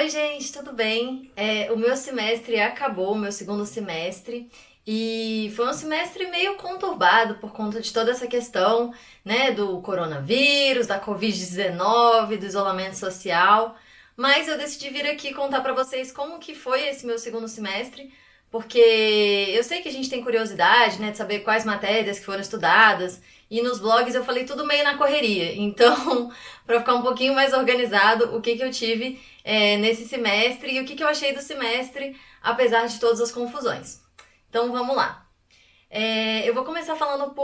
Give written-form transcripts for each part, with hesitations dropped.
Oi, gente, tudo bem? O meu semestre acabou, o meu segundo semestre, e foi um semestre meio conturbado por conta de toda essa questão, né, do coronavírus, da Covid-19, do isolamento social. Mas eu decidi vir aqui contar pra vocês como que foi esse meu segundo semestre, porque eu sei que a gente tem curiosidade, né, de saber quais matérias que foram estudadas, e nos blogs eu falei tudo meio na correria. Então, pra ficar um pouquinho mais organizado, o que que eu tive nesse semestre e o que que eu achei do semestre, apesar de todas as confusões. Então vamos lá. Eu vou começar falando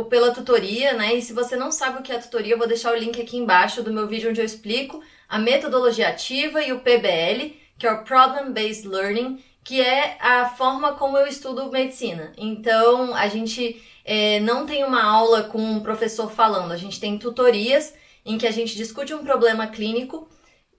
pela tutoria, né? E se você não sabe o que é a tutoria, eu vou deixar o link aqui embaixo do meu vídeo onde eu explico a metodologia ativa e o PBL, que é o Problem Based Learning, que é a forma como eu estudo medicina. Então a gente não tem uma aula com um professor falando, a gente tem tutorias em que a gente discute um problema clínico,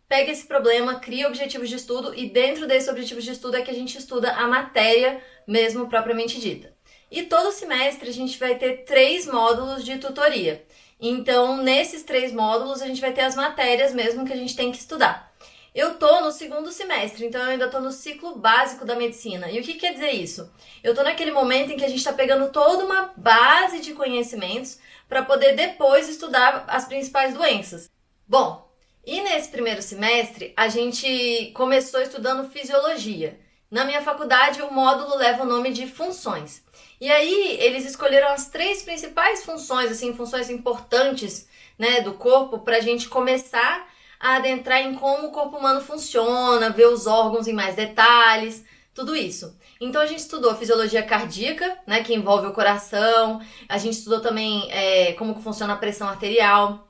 pega esse problema, cria objetivos de estudo e dentro desses objetivos de estudo é que a gente estuda a matéria mesmo propriamente dita. E todo semestre a gente vai ter 3 módulos de tutoria. Então, nesses 3 módulos a gente vai ter as matérias mesmo que a gente tem que estudar. Eu tô no segundo semestre, então eu ainda tô no ciclo básico da medicina. E o que quer dizer isso? Eu tô naquele momento em que a gente tá pegando toda uma base de conhecimentos para poder depois estudar as principais doenças. Bom, e nesse primeiro semestre, a gente começou estudando fisiologia. Na minha faculdade, o módulo leva o nome de funções. E aí, eles escolheram as 3 principais funções, assim, funções importantes, né, do corpo, para a gente começar a adentrar em como o corpo humano funciona, ver os órgãos em mais detalhes, tudo isso. Então, a gente estudou fisiologia cardíaca, né, que envolve o coração. A gente estudou também como que funciona a pressão arterial.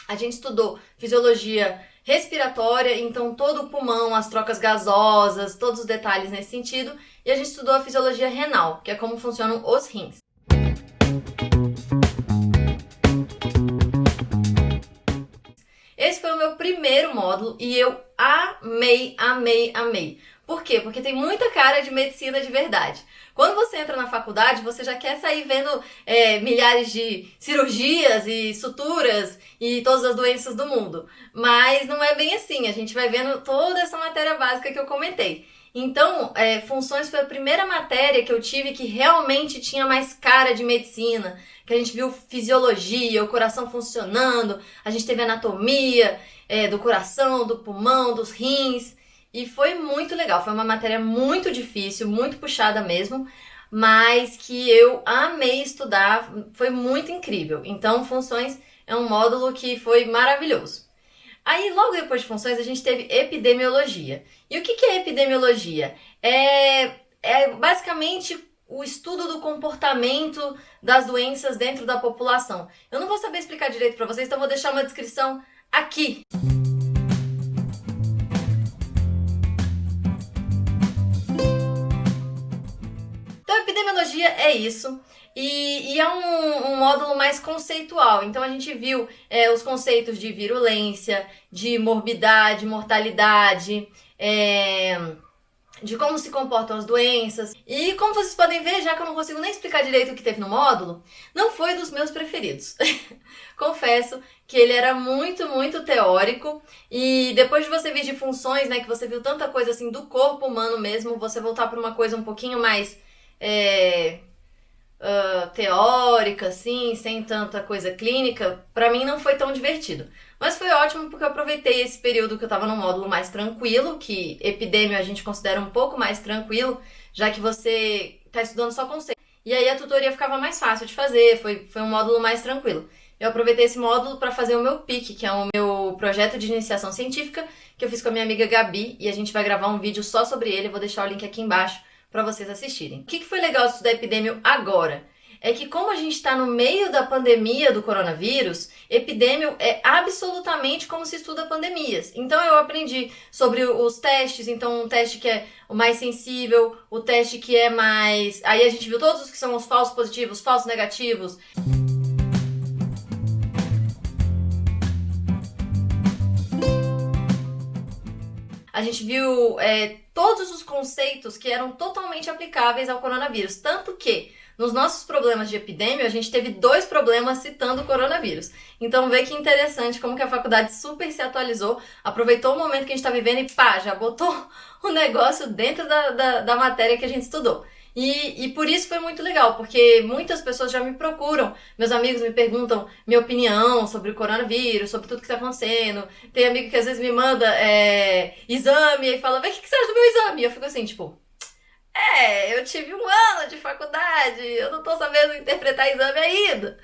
A gente estudou fisiologia respiratória, então todo o pulmão, as trocas gasosas, todos os detalhes nesse sentido. E a gente estudou a fisiologia renal, que é como funcionam os rins. Esse foi o meu primeiro módulo e eu amei, amei, amei. Por quê? Porque tem muita cara de medicina de verdade. Quando você entra na faculdade, você já quer sair vendo milhares de cirurgias e suturas e todas as doenças do mundo. Mas não é bem assim, a gente vai vendo toda essa matéria básica que eu comentei. Então, funções foi a primeira matéria que eu tive que realmente tinha mais cara de medicina, que a gente viu fisiologia, o coração funcionando, a gente teve anatomia do coração, do pulmão, dos rins. E foi muito legal, foi uma matéria muito difícil, muito puxada mesmo, mas que eu amei estudar, foi muito incrível. Então, funções é um módulo que foi maravilhoso. Aí, logo depois de funções, a gente teve epidemiologia. E o que é epidemiologia? É basicamente o estudo do comportamento das doenças dentro da população. Eu não vou saber explicar direito para vocês, então vou deixar uma descrição aqui. Epidemiologia é isso, e é um módulo mais conceitual. Então a gente viu os conceitos de virulência, de morbidade, mortalidade, de como se comportam as doenças. E como vocês podem ver, já que eu não consigo nem explicar direito o que teve no módulo, não foi dos meus preferidos. Confesso que ele era muito, muito teórico, e depois de você vir de funções, né, que você viu tanta coisa assim do corpo humano mesmo, você voltar para uma coisa um pouquinho mais teórica, assim, sem tanta coisa clínica, pra mim não foi tão divertido. Mas foi ótimo porque eu aproveitei esse período que eu tava num módulo mais tranquilo, que epidêmio a gente considera um pouco mais tranquilo, já que você tá estudando só conceito. E aí a tutoria ficava mais fácil de fazer, foi um módulo mais tranquilo. Eu aproveitei esse módulo para fazer o meu PIC, que é o meu projeto de iniciação científica, que eu fiz com a minha amiga Gabi, e a gente vai gravar um vídeo só sobre ele, eu vou deixar o link aqui embaixo para vocês assistirem. O que foi legal de estudar epidêmio agora? É que como a gente está no meio da pandemia do coronavírus, epidêmio é absolutamente como se estuda pandemias. Então eu aprendi sobre os testes, então um teste que é o mais sensível, o teste que é mais... Aí a gente viu todos os que são os falsos positivos, falsos negativos. A gente viu todos os conceitos que eram totalmente aplicáveis ao coronavírus. Tanto que nos nossos problemas de epidemia, a gente teve 2 problemas citando o coronavírus. Então vê que interessante como que a faculdade super se atualizou, aproveitou o momento que a gente está vivendo e pá, já botou o negócio dentro da matéria que a gente estudou. E por isso foi muito legal, porque muitas pessoas já me procuram, meus amigos me perguntam minha opinião sobre o coronavírus, sobre tudo que está acontecendo. Tem amigo que às vezes me manda exame e fala, vê o que você acha do meu exame? E eu fico assim, tipo, eu tive 1 ano de faculdade, eu não tô sabendo interpretar exame ainda.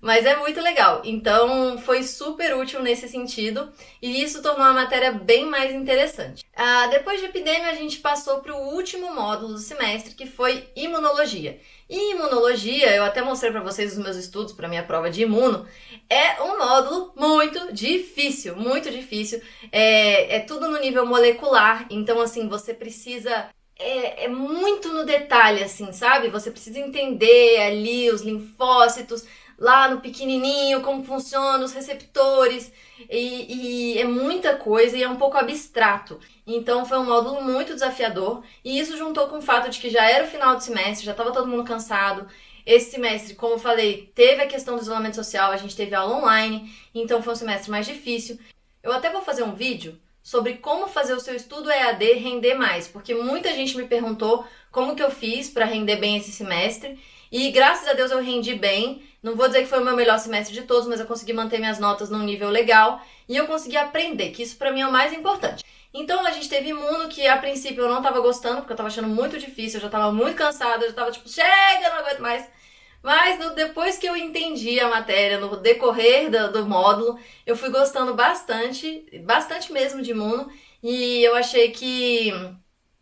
Mas é muito legal. Então foi super útil nesse sentido e isso tornou a matéria bem mais interessante. Depois de epidemia, a gente passou para o último módulo do semestre, que foi imunologia. E imunologia, eu até mostrei para vocês os meus estudos para minha prova de imuno, é um módulo muito difícil, muito difícil. É tudo no nível molecular, então assim, você precisa é muito no detalhe, assim, sabe? Você precisa entender ali os linfócitos, lá no pequenininho, como funcionam os receptores, e é muita coisa e é um pouco abstrato. Então foi um módulo muito desafiador, e isso juntou com o fato de que já era o final do semestre, já estava todo mundo cansado. Esse semestre, como eu falei, teve a questão do isolamento social, a gente teve aula online, então foi um semestre mais difícil. Eu até vou fazer um vídeo sobre como fazer o seu estudo EAD render mais, porque muita gente me perguntou como que eu fiz para render bem esse semestre, e graças a Deus eu rendi bem. Não vou dizer que foi o meu melhor semestre de todos, mas eu consegui manter minhas notas num nível legal e eu consegui aprender, que isso pra mim é o mais importante. Então a gente teve imuno, que a princípio eu não tava gostando, porque eu tava achando muito difícil, eu já tava muito cansada, eu já tava tipo, chega, não aguento mais. Mas depois que eu entendi a matéria, no decorrer do módulo, eu fui gostando bastante, bastante mesmo de imuno, e eu achei que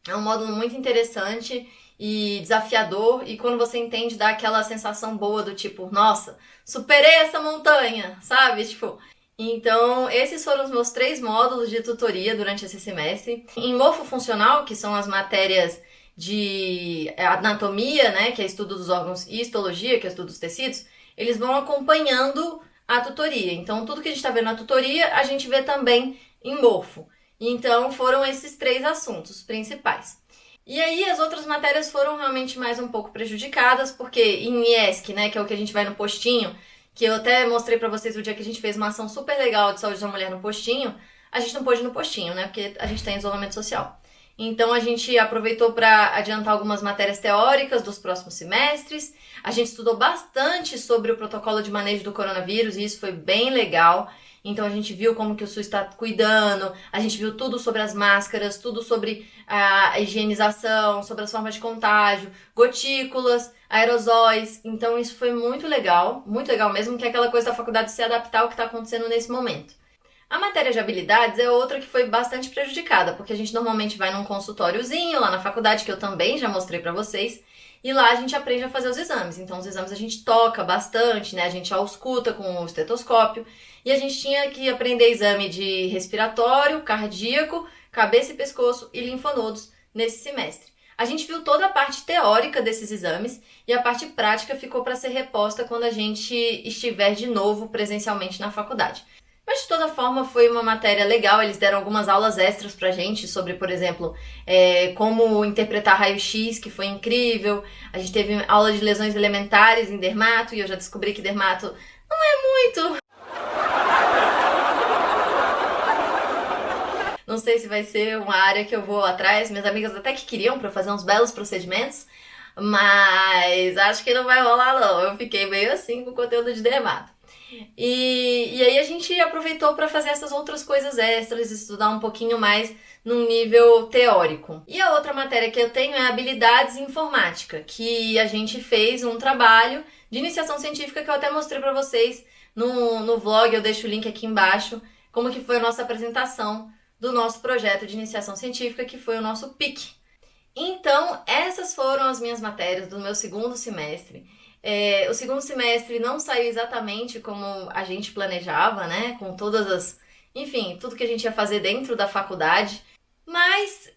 é um módulo muito interessante e desafiador, e quando você entende, dá aquela sensação boa do tipo, nossa, superei essa montanha, sabe? Tipo, então, esses foram os meus 3 módulos de tutoria durante esse semestre. Em morfofuncional, que são as matérias de anatomia, né, que é estudo dos órgãos, e histologia, que é estudo dos tecidos, eles vão acompanhando a tutoria. Então, tudo que a gente está vendo na tutoria, a gente vê também em morfo. Então, foram esses 3 assuntos principais. E aí, as outras matérias foram realmente mais um pouco prejudicadas, porque em IESC, né, que é o que a gente vai no postinho, que eu até mostrei pra vocês o dia que a gente fez uma ação super legal de saúde da mulher no postinho, a gente não pôde ir no postinho, né, porque a gente tá em isolamento social. Então, a gente aproveitou para adiantar algumas matérias teóricas dos próximos semestres. A gente estudou bastante sobre o protocolo de manejo do coronavírus e isso foi bem legal. Então, a gente viu como que o SUS está cuidando, a gente viu tudo sobre as máscaras, tudo sobre a higienização, sobre as formas de contágio, gotículas, aerosóis. Então, isso foi muito legal mesmo, que é aquela coisa da faculdade se adaptar ao que está acontecendo nesse momento. A matéria de habilidades é outra que foi bastante prejudicada, porque a gente normalmente vai num consultóriozinho lá na faculdade, que eu também já mostrei pra vocês, e lá a gente aprende a fazer os exames. Então, os exames a gente toca bastante, né? A gente ausculta com o estetoscópio, e a gente tinha que aprender exame de respiratório, cardíaco, cabeça e pescoço e linfonodos nesse semestre. A gente viu toda a parte teórica desses exames e a parte prática ficou para ser reposta quando a gente estiver de novo presencialmente na faculdade. Mas, de toda forma, foi uma matéria legal. Eles deram algumas aulas extras pra gente sobre, por exemplo, como interpretar raio-x, que foi incrível. A gente teve aula de lesões elementares em dermato, e eu já descobri que dermato não é muito. Não sei se vai ser uma área que eu vou atrás. Minhas amigas até que queriam pra fazer uns belos procedimentos, mas acho que não vai rolar, não. Eu fiquei meio assim com o conteúdo de dermato. E aí a gente aproveitou para fazer essas outras coisas extras, estudar um pouquinho mais num nível teórico. E a outra matéria que eu tenho é habilidades em informática, que a gente fez um trabalho de iniciação científica que eu até mostrei para vocês no vlog, eu deixo o link aqui embaixo, como que foi a nossa apresentação do nosso projeto de iniciação científica, que foi o nosso PIC. Então, essas foram as minhas matérias do meu segundo semestre. O segundo semestre não saiu exatamente como a gente planejava, né? Com todas as... Enfim, tudo que a gente ia fazer dentro da faculdade. Mas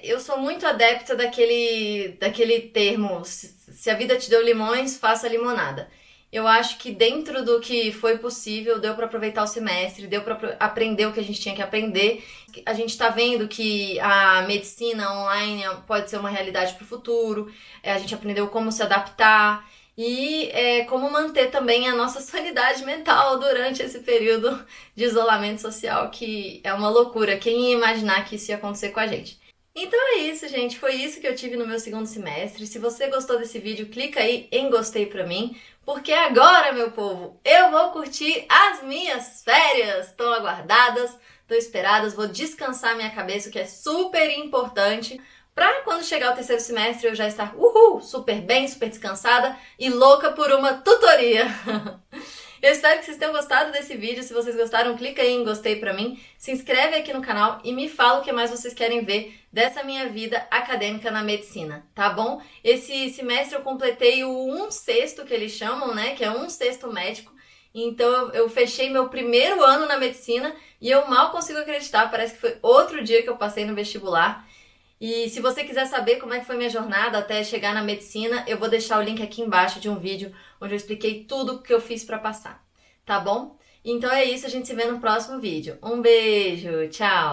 eu sou muito adepta daquele termo, se a vida te deu limões, faça limonada. Eu acho que dentro do que foi possível, deu para aproveitar o semestre, deu para aprender o que a gente tinha que aprender. A gente está vendo que a medicina online pode ser uma realidade para o futuro. A gente aprendeu como se adaptar e como manter também a nossa sanidade mental durante esse período de isolamento social, que é uma loucura. Quem ia imaginar que isso ia acontecer com a gente? Então é isso, gente. Foi isso que eu tive no meu segundo semestre. Se você gostou desse vídeo, clica aí em gostei pra mim, porque agora, meu povo, eu vou curtir as minhas férias. Estão aguardadas, estão esperadas, vou descansar minha cabeça, o que é super importante, pra quando chegar o terceiro semestre eu já estar, super bem, super descansada e louca por uma tutoria. Eu espero que vocês tenham gostado desse vídeo. Se vocês gostaram, clica aí em gostei pra mim, se inscreve aqui no canal e me fala o que mais vocês querem ver dessa minha vida acadêmica na medicina, tá bom? Esse semestre eu completei o 1/6 que eles chamam, né? Que é 1/6 médico. Então eu fechei meu primeiro ano na medicina e eu mal consigo acreditar. Parece que foi outro dia que eu passei no vestibular. E se você quiser saber como é que foi minha jornada até chegar na medicina, eu vou deixar o link aqui embaixo de um vídeo onde eu expliquei tudo o que eu fiz para passar, tá bom? Então é isso, a gente se vê no próximo vídeo. Um beijo, tchau!